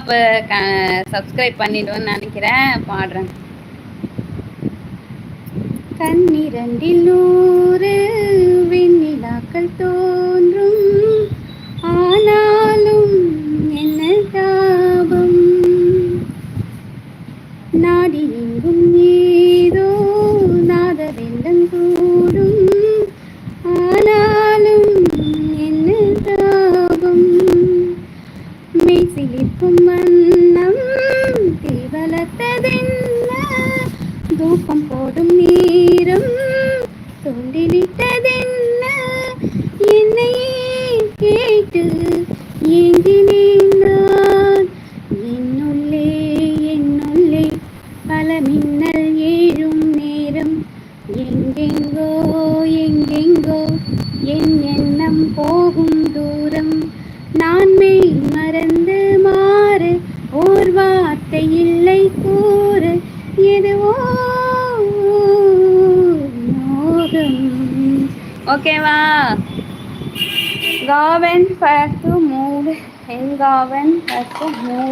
இப்போ சப்ஸ்கிரைப் பண்ணிடுவோன்னு நினைக்கிறேன். பாடுறேன். கண்ணிரண்டில் 100 வெண்ணிலாக்கள் தோன்றும், ஆனாலும் என்ன தாபம், நாடி எங்கும் ஏதோ நாதவெல்லம் கூடும், ஆனாலும் என்ன தாபம், மெய்சிலிர்க்கும் வண்ணம் தீவலத்ததென்ன, தூக்கம் போடும் நேரம் தோண்டிலிட்டதென்ன, என்னையே கேட்டு ஏங்கினேன் நான், என்னுள்ளே பல மின்னல் ஏழும் நேரம், எங்கெங்கோ என் எண்ணம் போகும் தூரம், நான் மெய் மறந்து மாற ஓர் வார்த்தை இல்லை கூற, எதுவோ மோகம். ஓகேவா? Gaven for to move, and Gaven for to move.